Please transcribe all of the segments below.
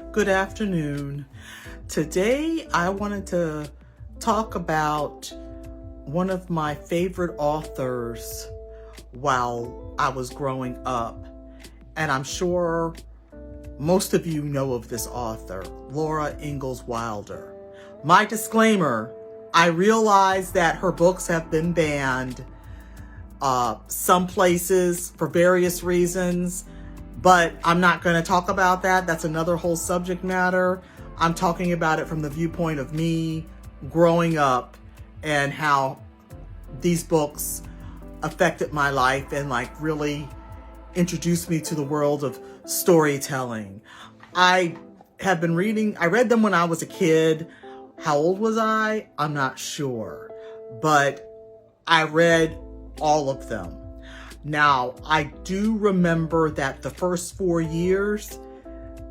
Good afternoon. Today I wanted to talk about one of my favorite authors while I was growing up. And I'm sure most of you know of this author, Laura Ingalls Wilder. My disclaimer, I realize that her books have been banned some places for various reasons, but I'm not going to talk about that. That's another whole subject matter. I'm talking about it from the viewpoint of me growing up and how these books affected my life and really introduced me to the world of storytelling. I read them when I was a kid. How old was I? I'm not sure, but I read all of them. Now, I do remember that the first 4 years,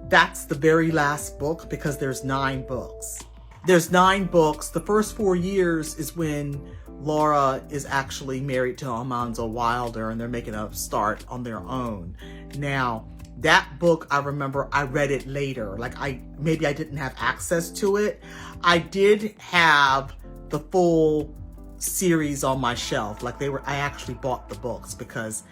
that's the very last book because there's 9 books. There's 9 books. The first 4 years is when Laura is actually married to Ingalls Wilder and they're making a start on their own. Now, that book, I remember I read it later. Maybe I didn't have access to it. I did have the full series on my shelf. I actually bought the books because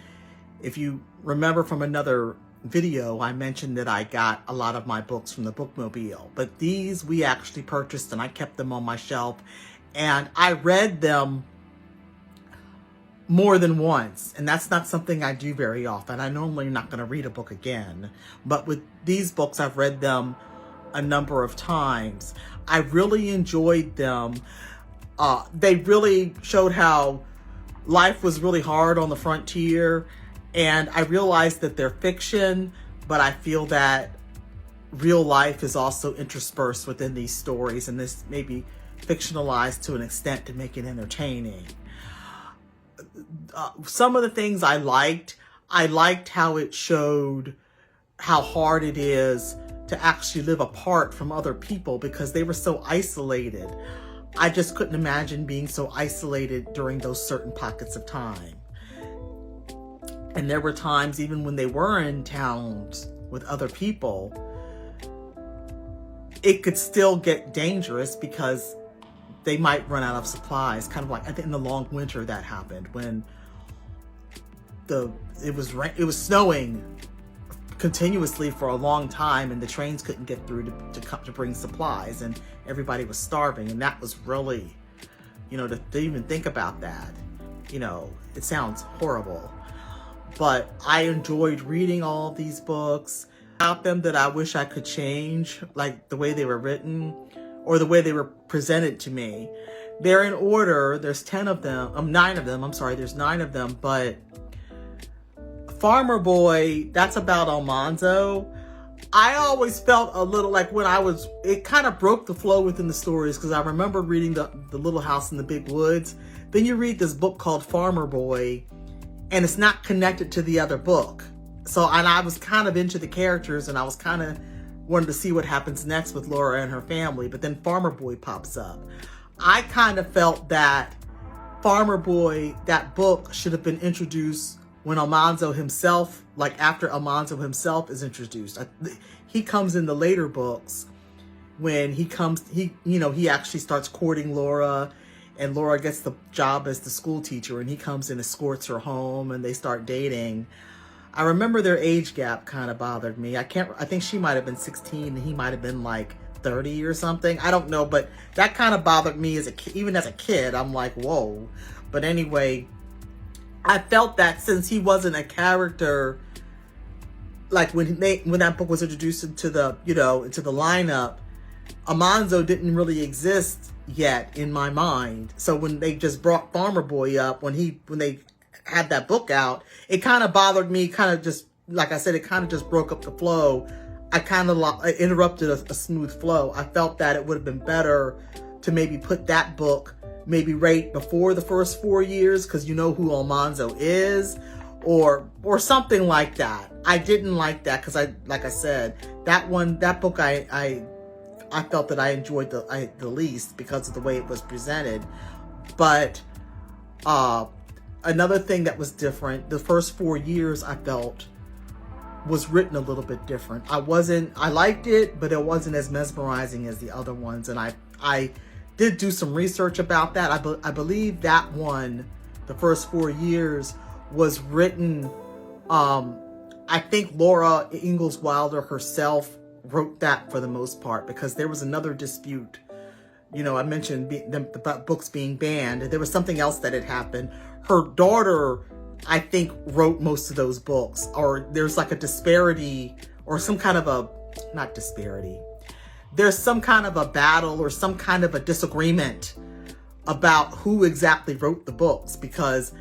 if you remember from another video, I mentioned that I got a lot of my books from the bookmobile, but these we actually purchased and I kept them on my shelf and I read them more than once, and that's not something I do very often. I normally am not going to read a book again, but with these books I've read them a number of times. I really enjoyed them. They really showed how life was really hard on the frontier, and I realized that they're fiction, but I feel that real life is also interspersed within these stories, and this may be fictionalized to an extent to make it entertaining. Some of the things I liked how it showed how hard it is to actually live apart from other people because they were so isolated. I just couldn't imagine being so isolated during those certain pockets of time. And there were times even when they were in towns with other people, it could still get dangerous because they might run out of supplies. Kind of like I think in the long winter that happened when it was snowing continuously for a long time and the trains couldn't get through to bring supplies and everybody was starving, and that was really, to even think about that, it sounds horrible. But I enjoyed reading all these books. About them that I wish I could change, like the way they were written or the way they were presented to me. They're in order. There's 9 of them. I'm sorry, there's 9 of them, but Farmer Boy, that's about Almanzo. I always felt a little like it kind of broke the flow within the stories because I remember reading the Little House in the Big Woods. Then you read this book called Farmer Boy and it's not connected to the other book. And I was kind of into the characters and I was kind of wanted to see what happens next with Laura and her family, but then Farmer Boy pops up. I kind of felt that Farmer Boy, that book should have been introduced when Almanzo himself, after Almanzo himself is introduced. He comes in the later books when he actually starts courting Laura and Laura gets the job as the school teacher and he comes and escorts her home and they start dating. I remember their age gap kind of bothered me. I think she might have been 16 and he might have been 30 or something. I don't know, but that kind of bothered me even as a kid. I'm like, whoa. But anyway, I felt that since he wasn't a character, when that book was introduced into the lineup, Almanzo didn't really exist yet in my mind. So when they just brought Farmer Boy up, when they had that book out, it kind of bothered me. Kind of just, like I said, it kind of just broke up the flow. I kind of interrupted a smooth flow. I felt that it would have been better to maybe put that book maybe right before the first 4 years because you know who Almanzo is or something like that. I didn't like that because like I said, that book I felt that I enjoyed the least because of the way it was presented. But another thing that was different, the first 4 years I felt was written a little bit different. I liked it, but it wasn't as mesmerizing as the other ones. And I did do some research about that. I believe that one, the first 4 years, was written, I think Laura Ingalls Wilder herself wrote that for the most part, because there was another dispute. You know, I mentioned the books being banned. There was something else that had happened. Her daughter, I think, wrote most of those books, or there's like a disparity, or some kind of a, not disparity. There's some kind of a battle or some kind of a disagreement about who exactly wrote the books, because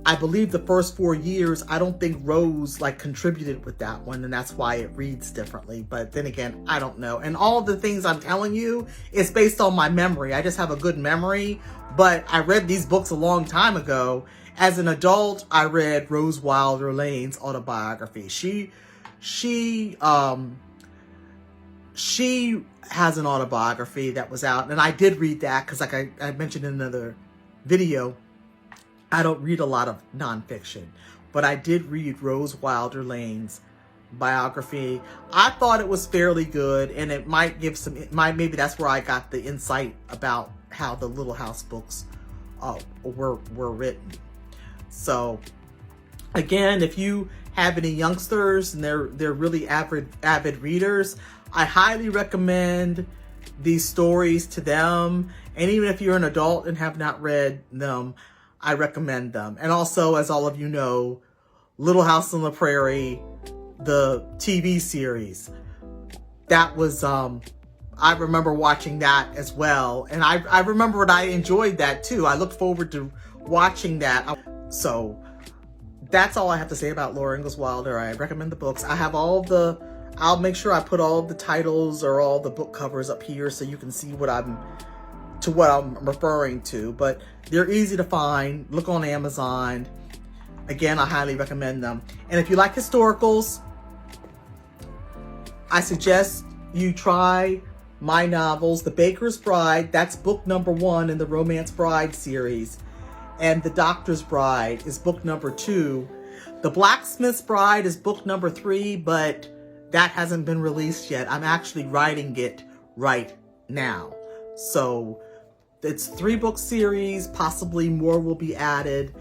I believe the first 4 years, I don't think Rose like contributed with that one, and that's why it reads differently. But then again, I don't know. And all the things I'm telling you is based on my memory. I just have a good memory, but I read these books a long time ago. As an adult, I read Rose Wilder Lane's autobiography. She has an autobiography that was out, and I did read that because, like I mentioned in another video, I don't read a lot of nonfiction, but I did read Rose Wilder Lane's biography. I thought it was fairly good, and it might give some, maybe that's where I got the insight about how the Little House books were written. So again, if you have any youngsters and they're really avid readers, I highly recommend these stories to them. And even if you're an adult and have not read them, I recommend them. And also, as all of you know, Little House on the Prairie, the TV series, that was, I remember watching that as well. And I remember I enjoyed that too. I look forward to watching that. So that's all I have to say about Laura Ingalls Wilder. I recommend the books. I have I'll make sure I put all of the titles or all the book covers up here so you can see what I'm referring to, but they're easy to find. Look on Amazon. Again, I highly recommend them. And if you like historicals, I suggest you try my novels. The Baker's Bride, that's book number 1 in the Romance Bride series. And The Doctor's Bride is book number 2. The Blacksmith's Bride is book number 3, but that hasn't been released yet. I'm actually writing it right now. So it's 3-book series, possibly more will be added.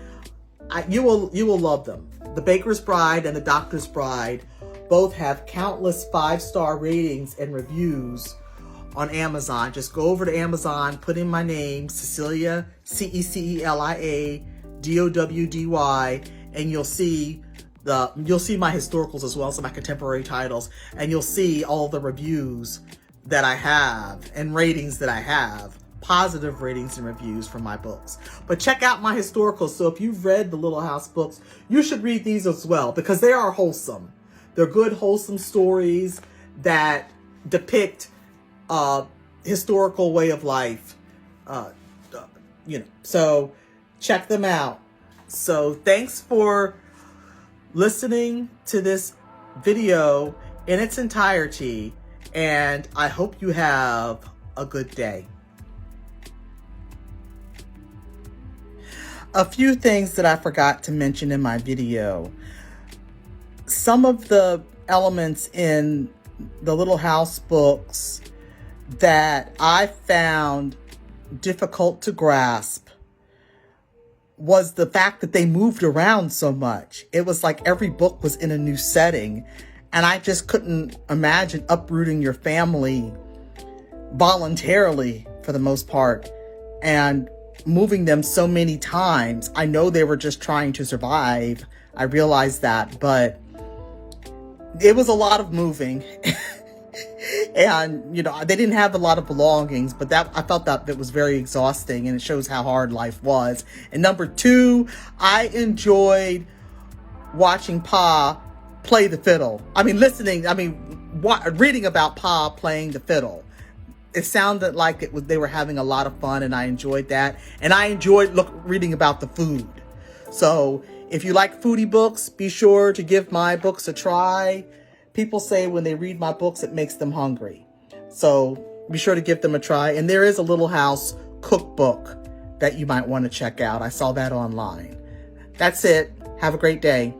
You will love them. The Baker's Bride and The Doctor's Bride both have countless 5-star ratings and reviews on Amazon. Just go over to Amazon, put in my name, Cecilia, Cecilia Dowdy, and you'll see my historicals as well, so my contemporary titles, and you'll see all the reviews that I have and ratings that I have, positive ratings and reviews for my books. But check out my historicals. So if you've read the Little House books, you should read these as well, because they are wholesome. They're good, wholesome stories that depict historical way of life. So check them out. So thanks for listening to this video in its entirety, and I hope you have a good day. A few things that I forgot to mention in my video. Some of the elements in the Little House books that I found difficult to grasp was the fact that they moved around so much. It was like every book was in a new setting, and I just couldn't imagine uprooting your family voluntarily, for the most part, and moving them so many times. I know they were just trying to survive. I realized that, but it was a lot of moving. And, they didn't have a lot of belongings, but I felt that it was very exhausting, and it shows how hard life was. And number 2, I enjoyed watching Pa play the fiddle. Reading about Pa playing the fiddle. It sounded like they were having a lot of fun, and I enjoyed that. And I enjoyed reading about the food. So if you like foodie books, be sure to give my books a try. People say when they read my books, it makes them hungry. So be sure to give them a try. And there is a Little House cookbook that you might want to check out. I saw that online. That's it. Have a great day.